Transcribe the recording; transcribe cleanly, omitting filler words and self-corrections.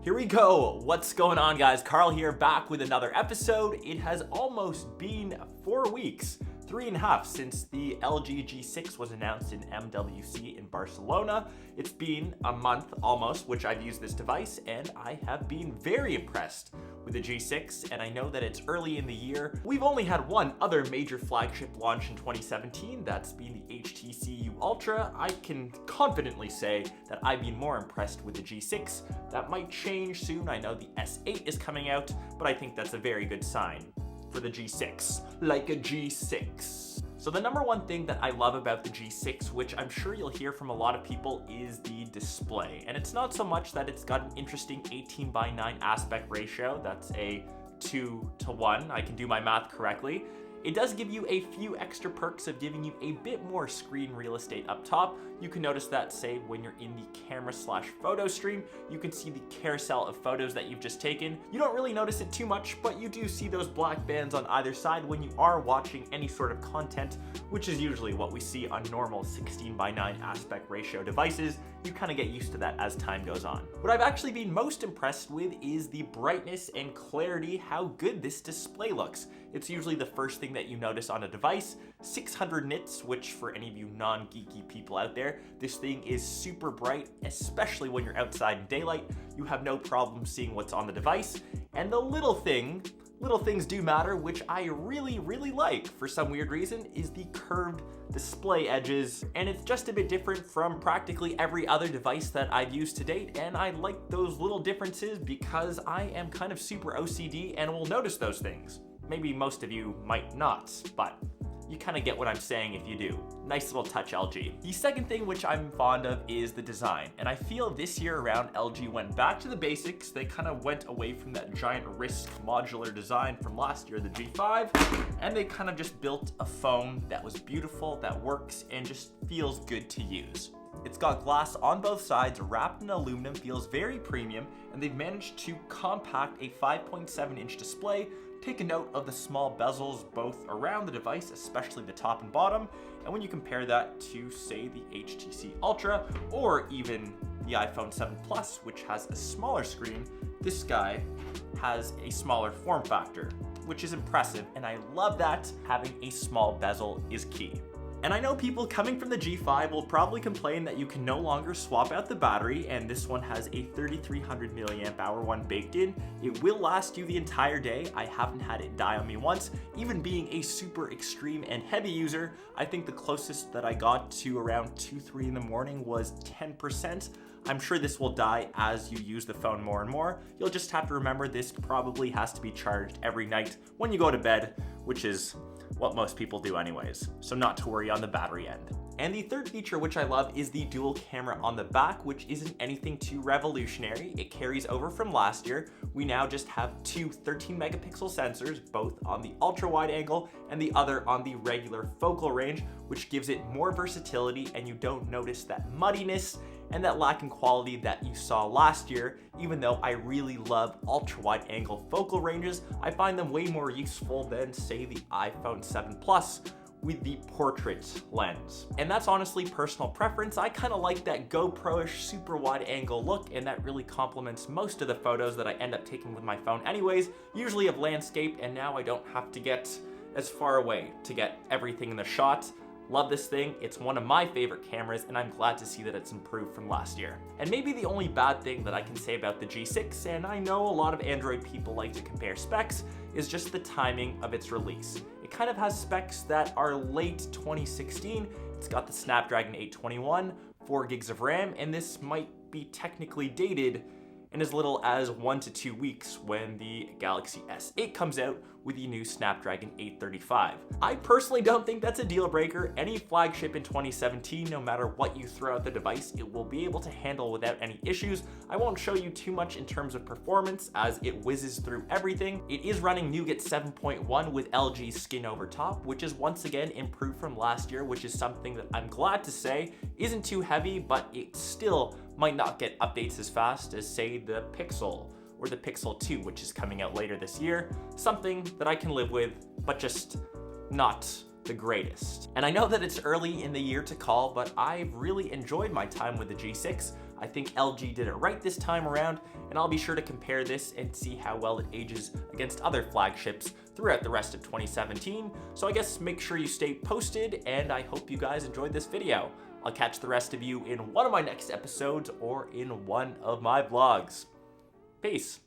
Here we go. What's going on, guys? Karl here, back with another episode. It has almost been 4 weeks, 3.5 since the LG G6 was announced in MWC in Barcelona. It's been a month almost, which I've used this device, and I have been very impressed with the G6, and I know that it's early in the year. We've only had one other major flagship launch in 2017, that's been the HTC U Ultra. I can confidently say that I've been more impressed with the G6. That might change soon. I know the S8 is coming out, but I think that's a very good sign for the G6, like a G6. So the number one thing that I love about the G6, which I'm sure you'll hear from a lot of people, is the display. And it's not so much that it's got an interesting 18:9 aspect ratio, that's a 2:1, I can do my math correctly. It does give you a few extra perks of giving you a bit more screen real estate up top. You can notice that, say, when you're in the camera/photo stream, you can see the carousel of photos that you've just taken. You don't really notice it too much, but you do see those black bands on either side when you are watching any sort of content, which is usually what we see on normal 16:9 aspect ratio devices. You kind of get used to that as time goes on. What I've actually been most impressed with is the brightness and clarity, how good this display looks. It's usually the first thing that you notice on a device. 600 nits, which for any of you non-geeky people out there, this thing is super bright, especially when you're outside in daylight. You have no problem seeing what's on the device. And the little things do matter, which I really like for some weird reason, is the curved display edges. And it's just a bit different from practically every other device that I've used to date. And I like those little differences because I am kind of super OCD and will notice those things. Maybe most of you might not, but you kind of get what I'm saying if you do. Nice little touch, LG. The second thing which I'm fond of is the design. And I feel this year around LG went back to the basics. They kind of went away from that giant wrist modular design from last year, the G5, and they kind of just built a phone that was beautiful, that works, and just feels good to use. It's got glass on both sides, wrapped in aluminum, feels very premium, and they've managed to compact a 5.7-inch display. Take a note of the small bezels both around the device, especially the top and bottom, and when you compare that to, say, the HTC Ultra or even the iPhone 7 Plus, which has a smaller screen, this guy has a smaller form factor, which is impressive, and I love that having a small bezel is key. And I know people coming from the G5 will probably complain that you can no longer swap out the battery, and this one has a 3300 milliamp hour one baked in. It will last you the entire day. I haven't had it die on me once. Even being a super extreme and heavy user, I think the closest that I got to around 2-3 in the morning was 10%. I'm sure this will die as you use the phone more and more. You'll just have to remember this probably has to be charged every night when you go to bed, which is what most people do anyways, so not to worry on the battery end. And the third feature which I love is the dual camera on the back, which isn't anything too revolutionary. It carries over from last year. We now just have two 13 megapixel sensors, both on the ultra wide angle and the other on the regular focal range, which gives it more versatility, and you don't notice that muddiness and that lack in quality that you saw last year. Even though I really love ultra wide angle focal ranges, I find them way more useful than, say, the iPhone 7 Plus with the portrait lens. And that's honestly personal preference. I kind of like that GoPro-ish super wide angle look, and that really complements most of the photos that I end up taking with my phone anyways, usually of landscape, and now I don't have to get as far away to get everything in the shot. Love this thing. It's one of my favorite cameras, and I'm glad to see that it's improved from last year. And maybe the only bad thing that I can say about the G6, and I know a lot of Android people like to compare specs, is just the timing of its release. It kind of has specs that are late 2016. It's got the Snapdragon 821, 4 gigs of RAM, and this might be technically dated in as little as 1 to 2 weeks when the Galaxy S8 comes out with the new Snapdragon 835. I personally don't think that's a deal breaker. Any flagship in 2017, no matter what you throw at the device, it will be able to handle without any issues. I won't show you too much in terms of performance as it whizzes through everything. It is running Nougat 7.1 with LG's skin over top, which is once again improved from last year, which is something that I'm glad to say isn't too heavy, but it still might not get updates as fast as, say, the Pixel or the Pixel 2, which is coming out later this year. Something that I can live with, but just not the greatest. And I know that it's early in the year to call, but I've really enjoyed my time with the G6. I think LG did it right this time around, and I'll be sure to compare this and see how well it ages against other flagships throughout the rest of 2017. So I guess make sure you stay posted, and I hope you guys enjoyed this video. I'll catch the rest of you in one of my next episodes or in one of my vlogs. Peace.